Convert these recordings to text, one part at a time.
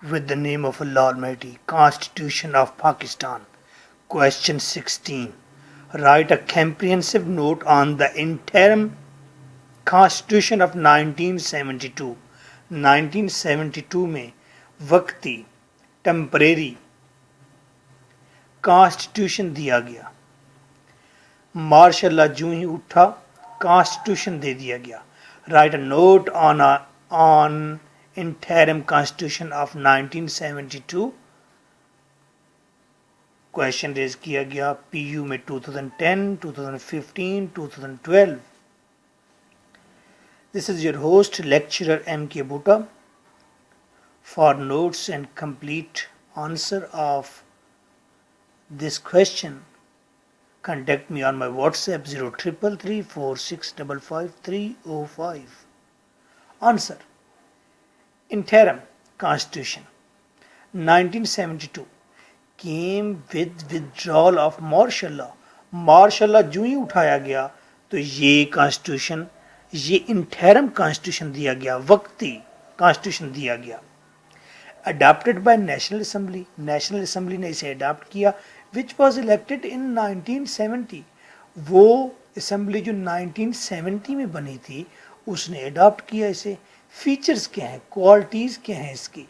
With the name of Allah Almighty, Constitution of Pakistan. Question 16. Write a comprehensive note on the Interim Constitution of 1972. 1972 में वक्ती temporary constitution दिया गया. Martial जूं ही उठा constitution दे दिया गया. Write a note on Interim Constitution of 1972. Question raise किया गया PU में 2010, 2015, 2012. This is your host, lecturer MK Bhutta. For notes and complete answer of this question, contact me on my WhatsApp 0333 4655305. Answer. Interim Constitution 1972 came with withdrawal of martial law. Martial law जो ही उठाया गया तो ये constitution, ये interim constitution दिया गया, वक्ती कॉन्स्टिट्यूशन दिया गया. Adopted by national assembly, national assembly ने इसे अडॉप्ट किया, विच वॉज इलेक्टेड इन 1970. वो असेंबली जो 1970 में बनी थी उसने अडॉप्ट किया इसे. फीचर्स क्या हैं, क्वालिटीज़ क्या हैं इसकी.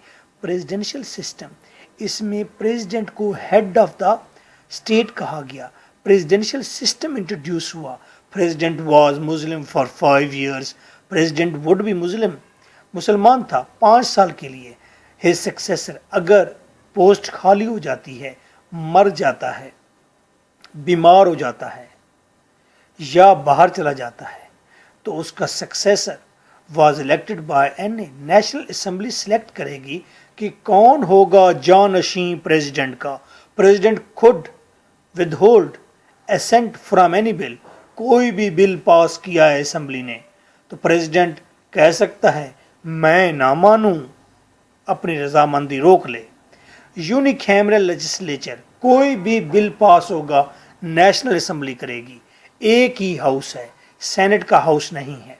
प्रेसिडेंशियल सिस्टम, इसमें प्रेसिडेंट को हेड ऑफ द स्टेट कहा गया. प्रेसिडेंशियल सिस्टम इंट्रोड्यूस हुआ. President was Muslim for 5 years. President would be मुसलमान था 5 साल के लिए. हिज सक्सेसर, अगर पोस्ट खाली हो जाती है, मर जाता है, बीमार हो जाता है या बाहर चला जाता है, तो उसका successor was elected by NA. National assembly select करेगी कि कौन होगा जानशीं प्रेसिडेंट का. प्रेसिडेंट खुद withhold assent from any bill. कोई भी बिल पास किया है असेंबली ने तो प्रेसिडेंट कह सकता है मैं ना मानूं, अपनी रजामंदी रोक ले. यूनिकैमरल लेजिस्लेचर, कोई भी बिल पास होगा नेशनल असेंबली करेगी. एक ही हाउस है, सेनेट का हाउस नहीं है.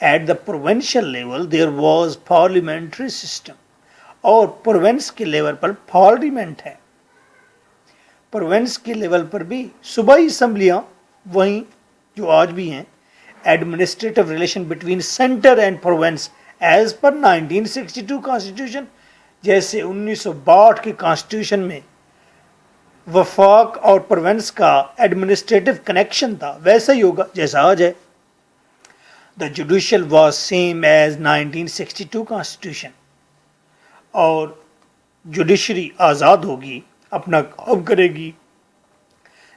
At the provincial level there was parliamentary system. और प्रोविंस के लेवल पर पार्लियामेंट है. प्रोविंस के लेवल पर भी सूबाई असम्बलियाँ वहीं जो आज भी हैं. Administrative relation between centre and province as per 1962 constitution. जैसे 1962 के कॉन्स्टिट्यूशन में वफाक और प्रोविंस का एडमिनिस्ट्रेटिव कनेक्शन था, वैसा ही होगा जैसा आज है. The judicial was same as 1962 Constitution. और जुडिशरी आज़ाद होगी, अपना काम करेगी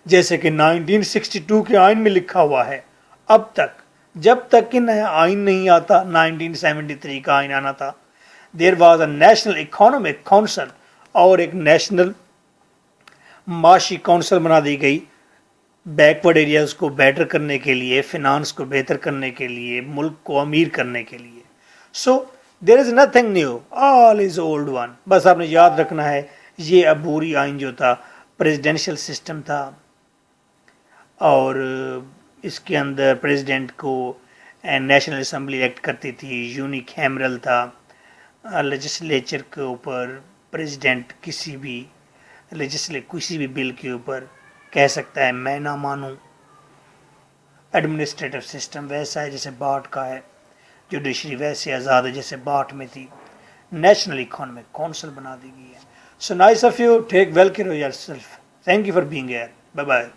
जैसे कि 1962 के आइन में लिखा हुआ है. अब तक, जब तक कि नया आइन नहीं आता, 1973 का आइन आना था. There was a national economic council और एक नेशनल माशी काउंसिल बना दी गई बैकवर्ड एरियाज को बेटर करने के लिए, फिनांस को बेहतर करने के लिए, मुल्क को अमीर करने के लिए. So there is nothing new, all is old one. बस आपने याद रखना है ये अबूरी आइन जो था प्रेसिडेंशियल सिस्टम था और इसके अंदर प्रेसिडेंट को नेशनल असेंबली इलेक्ट करती थी. यूनिकैमरल था. लेजिस्लेचर के ऊपर प्रेसिडेंट किसी भी बिल के ऊपर कह सकता है मैं ना मानूं. एडमिनिस्ट्रेटिव सिस्टम वैसा है जैसे बाट का है. जुडिशरी वैसे आज़ाद है जैसे बाट में थी. नेशनल इकोनॉमिक काउंसिल बना दी गई है. So nice of you. Take well care of yourself. Thank you for being here. Bye bye.